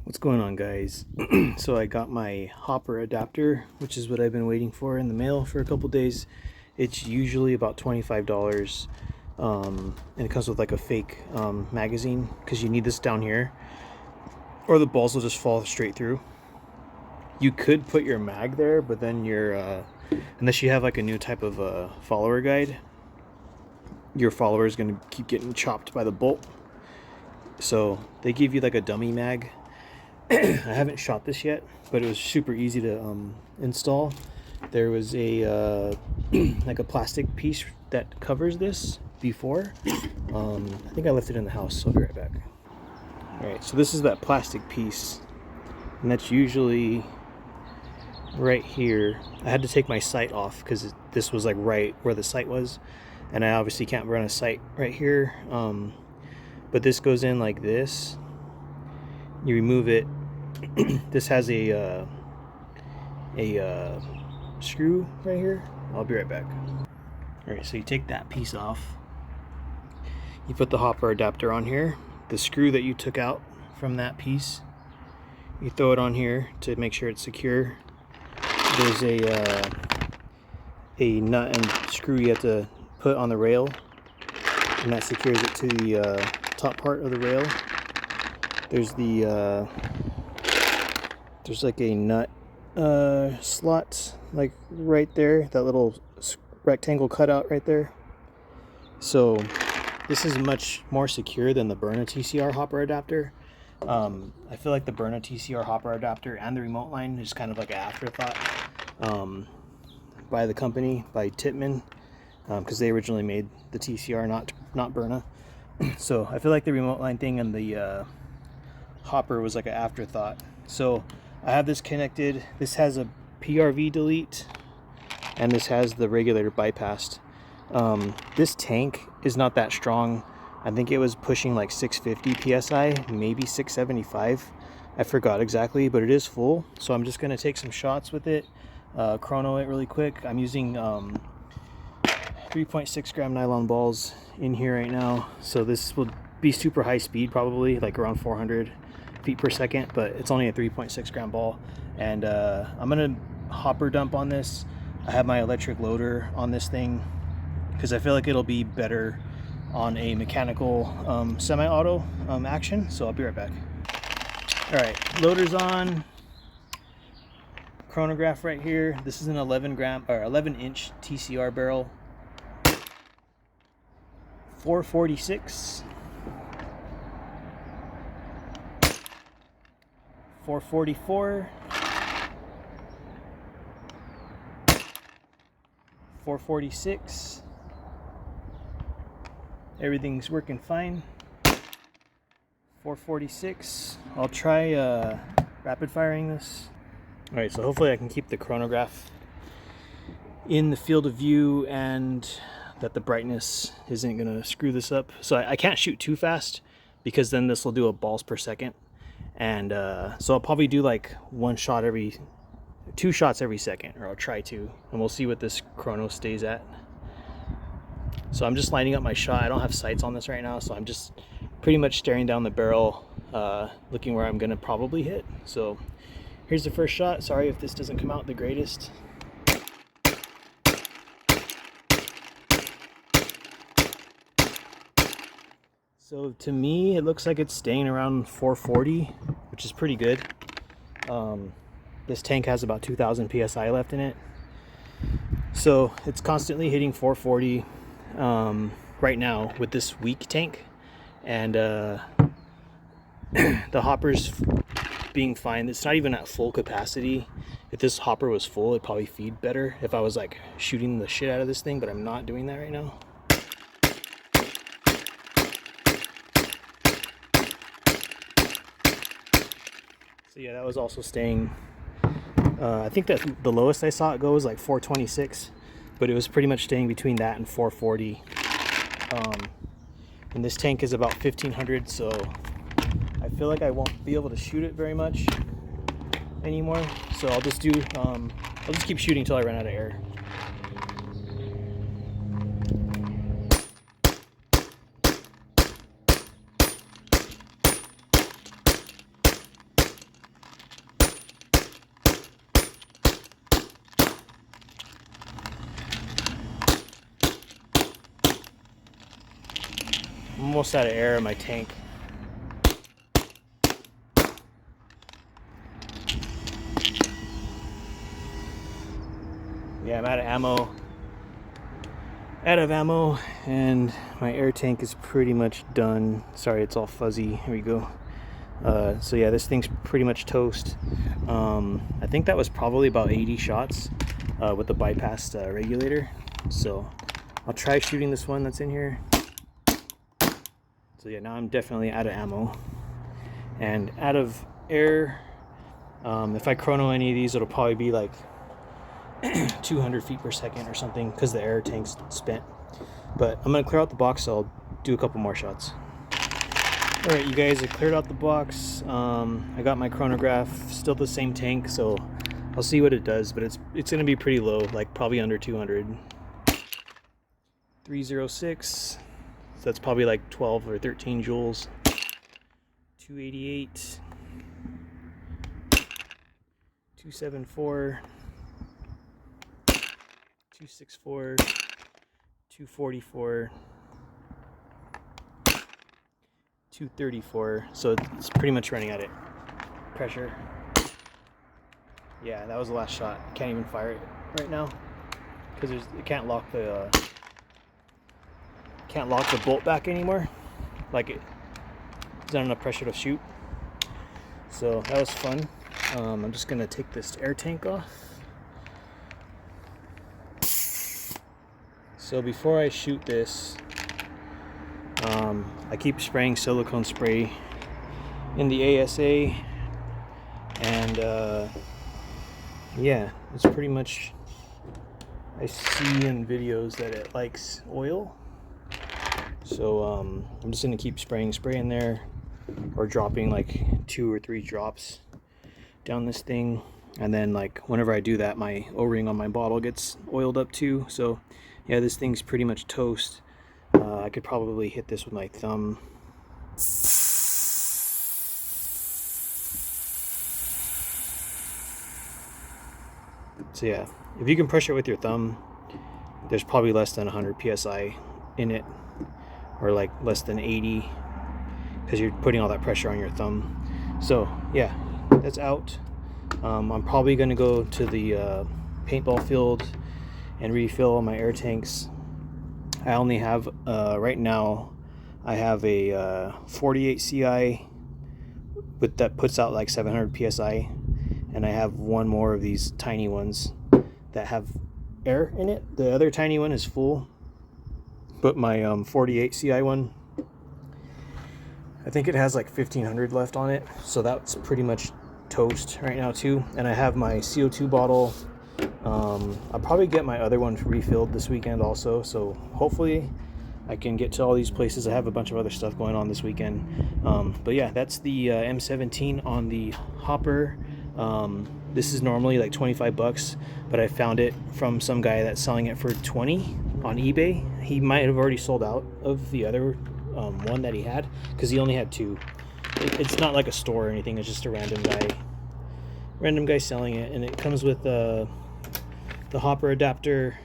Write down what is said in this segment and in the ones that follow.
What's going on, guys? So I got my hopper adapter, which is what I've been waiting for, in the mail for a couple days. It's usually about $25, and it comes with like a fake magazine, because you need this down here or the balls will just fall straight through. You could put your mag there, but then you're unless you have like a new type of follower guide, your follower is going to keep getting chopped by the bolt. So they give you like a dummy mag. I haven't shot this yet, but it was super easy to install. There was a like a plastic piece that covers this before. I think I left it in the house, so I'll be right back. Alright, so this is that plastic piece, and that's usually right here. I had to take my sight off because this was like right where the sight was, and I obviously can't run a sight right here. But this goes in like this. You remove it. This has a screw right here. I'll be right back. Alright, so you take that piece off. You put the hopper adapter on here. The screw that you took out from that piece, you throw it on here to make sure it's secure. There's a nut and screw you have to put on the rail, and that secures it to the top part of the rail. There's the there's like a nut slot like right there, that little rectangle cutout right there. So this is much more secure than the Berna TCR hopper adapter. I feel like the Berna TCR hopper adapter and the remote line is kind of like an afterthought by the company, by Tippmann, because they originally made the TCR, not Berna. So I feel like the remote line thing and the hopper was like an afterthought. So I have this connected. This has a PRV delete, and this has the regulator bypassed. This tank is not that strong. I think it was pushing like 650 psi, maybe 675. I forgot exactly, but it is full. So I'm just going to take some shots with it, chrono it really quick. I'm using 3.6 gram nylon balls in here right now. So this will be super high speed, probably like around 400 feet per second, but it's only a 3.6 gram ball. And I'm gonna hopper dump on this. I have my electric loader on this thing because I feel like it'll be better on a mechanical semi-auto action. So I'll be right back. All right, loader's on. Chronograph right here. This is an 11 inch TCR barrel. 446. 444, 446. Everything's working fine. 446. I'll try rapid firing this. All right, so hopefully I can keep the chronograph in the field of view and that the brightness isn't gonna screw this up. So I can't shoot too fast because then this will do a balls per second. And so I'll probably do like two shots every second, or I'll try to, and we'll see what this chrono stays at. So I'm just lining up my shot. I don't have sights on this right now, so I'm just pretty much staring down the barrel, looking where I'm gonna probably hit. So here's the first shot. Sorry if this doesn't come out the greatest. So to me, it looks like it's staying around 440, which is pretty good. This tank has about 2,000 psi left in it. So it's constantly hitting 440 right now with this weak tank. And the hopper's being fine. It's not even at full capacity. If this hopper was full, it'd probably feed better if I was like shooting the shit out of this thing, but I'm not doing that right now. So yeah, that was also staying, I think that the lowest I saw it go was like 426, but it was pretty much staying between that and 440. And this tank is about 1500, so I feel like I won't be able to shoot it very much anymore. So I'll just keep shooting until I run out of air. almost out of air in my tank. Yeah, I'm out of ammo. And my air tank is pretty much done. Sorry, it's all fuzzy. Here we go. So yeah, this thing's pretty much toast. I think that was probably about 80 shots with the bypassed regulator. So I'll try shooting this one that's in here. So yeah, now I'm definitely out of ammo and out of air. If I chrono any of these, it'll probably be like 200 feet per second or something because the air tank's spent. But I'm gonna clear out the box, so I'll do a couple more shots. All right, you guys, I cleared out the box. I got my chronograph, still the same tank, so I'll see what it does, but it's gonna be pretty low, like probably under 200. 306, so that's probably like 12 or 13 joules. 288, 274, 264, 244, 234. So it's pretty much running at it. Pressure. Yeah, that was the last shot. I can't even fire it right now because it can't lock the bolt back anymore. Like it's not enough pressure to shoot. So that was fun. I'm just gonna take this air tank off. So before I shoot this, I keep spraying silicone spray in the ASA, and yeah, it's pretty much, I see in videos that it likes oil. So I'm just gonna keep spraying spray in there, or dropping like 2 or 3 drops down this thing, and then like whenever I do that, my O-ring on my bottle gets oiled up too. So yeah, this thing's pretty much toast. I could probably hit this with my thumb. So yeah, if you can pressure it with your thumb, there's probably less than 100 psi in it, or like less than 80, because you're putting all that pressure on your thumb. So yeah, that's out. I'm probably going to go to the paintball field and refill my air tanks. I only have right now I have a 48 CI with that puts out like 700 psi, and I have one more of these tiny ones that have air in it. The other tiny one is full, but my 48 CI one, I think it has like 1500 left on it, so that's pretty much toast right now too. And I have my CO2 bottle. I'll probably get my other one refilled this weekend also, so hopefully I can get to all these places. I have a bunch of other stuff going on this weekend, but yeah, that's the M17 on the hopper. This is normally like 25 bucks, but I found it from some guy that's selling it for 20 on eBay. He might have already sold out of the other one that he had, because he only had 2. It's not like a store or anything, it's just a random guy selling it, and it comes with the hopper adapter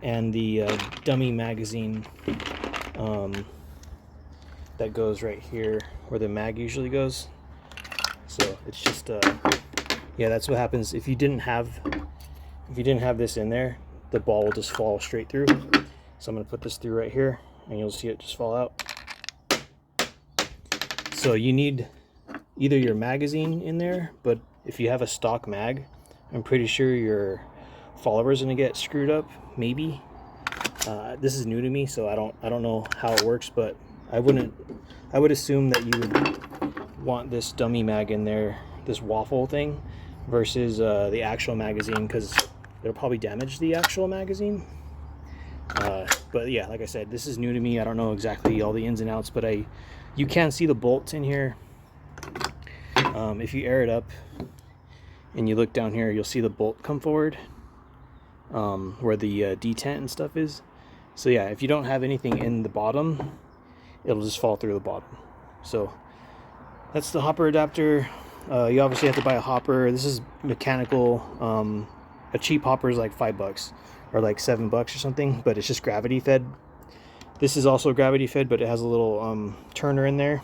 and the dummy magazine that goes right here where the mag usually goes. So it's just yeah, that's what happens if you didn't have this in there. The ball will just fall straight through. So I'm going to put this through right here, and you'll see it just fall out. So you need either your magazine in there, but if you have a stock mag, I'm pretty sure your follower's gonna get screwed up, maybe. This is new to me, so I don't know how it works, but I would assume that you would want this dummy mag in there, this waffle thing, versus the actual magazine, because it'll probably damage the actual magazine. But yeah, like I said, this is new to me. I don't know exactly all the ins and outs, but you can see the bolts in here. If you air it up and you look down here, you'll see the bolt come forward, where the detent and stuff is. So yeah, if you don't have anything in the bottom, it'll just fall through the bottom. So that's the hopper adapter. You obviously have to buy a hopper. This is mechanical. A cheap hopper is like $5 or like $7 or something, but it's just gravity fed. This is also gravity fed, but it has a little turner in there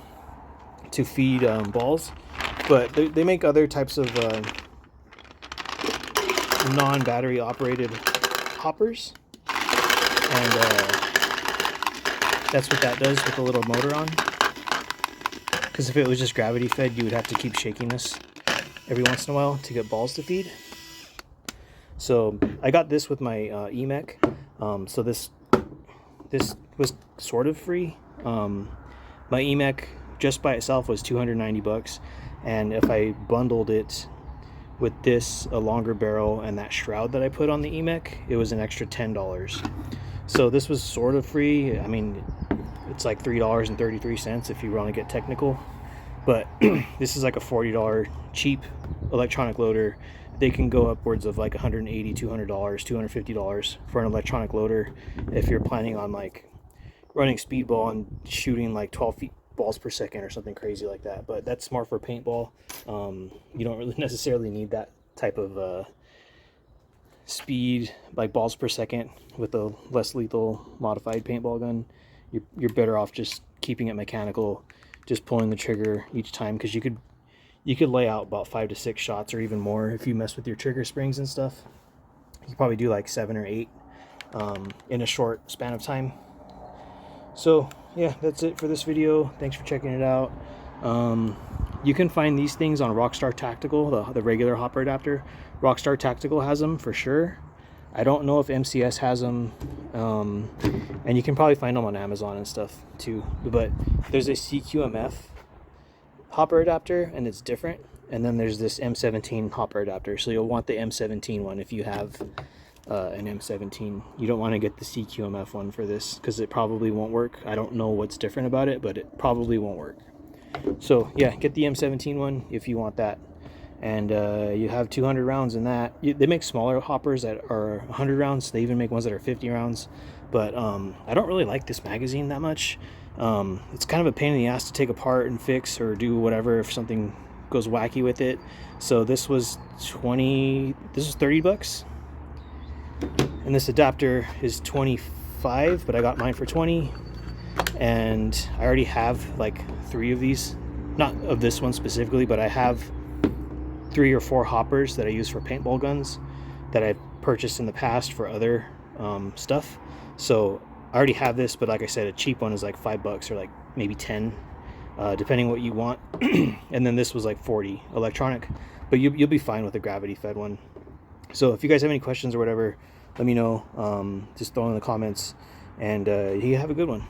to feed balls. But they make other types of non-battery operated hoppers, and that's what that does with a little motor on. Because if it was just gravity fed, you would have to keep shaking this every once in a while to get balls to feed. So I got this with my EMEC. So this was sort of free. My EMEC just by itself was 290 bucks, and if I bundled it with this, a longer barrel, and that shroud that I put on the EMEC, it was an extra $10. So this was sort of free. I mean, it's like $3.33 if you want to get technical, but this is like a $40 cheap electronic loader. They can go upwards of like $180, $200, $250 for an electronic loader if you're planning on like running speedball and shooting like 12 feet balls per second or something crazy like that. But that's smart for paintball. You don't really necessarily need that type of speed, like balls per second, with a less lethal modified paintball gun. You're better off just keeping it mechanical, just pulling the trigger each time, because you could lay out about 5 to 6 shots or even more if you mess with your trigger springs and stuff. You could probably do like 7 or 8 in a short span of time. So yeah, that's it for this video. Thanks for checking it out. You can find these things on Rockstar Tactical, the regular hopper adapter. Rockstar Tactical has them for sure. I don't know if MCS has them, and you can probably find them on Amazon and stuff too. But there's a CQMF hopper adapter, and it's different. And then there's this M17 hopper adapter. So you'll want the M17 one if you have an M17. You don't want to get the CQMF one for this, because it probably won't work. I don't know what's different about it, but it probably won't work. So yeah, get the M17 one if you want that. And you have 200 rounds in that. They make smaller hoppers that are 100 rounds. They even make ones that are 50 rounds. But I don't really like this magazine that much. It's kind of a pain in the ass to take apart and fix or do whatever if something goes wacky with it. So this was 30 bucks. And this adapter is 25, but I got mine for 20. And I already have like 3 of these. Not of this one specifically, but I have 3 or 4 hoppers that I use for paintball guns that I've purchased in the past for other stuff. So I already have this, but like I said, a cheap one is like $5 or like maybe 10, depending what you want. And then this was like 40 electronic, but you'll be fine with a gravity fed one. So if you guys have any questions or whatever, let me know. Just throw in the comments, and you have a good one.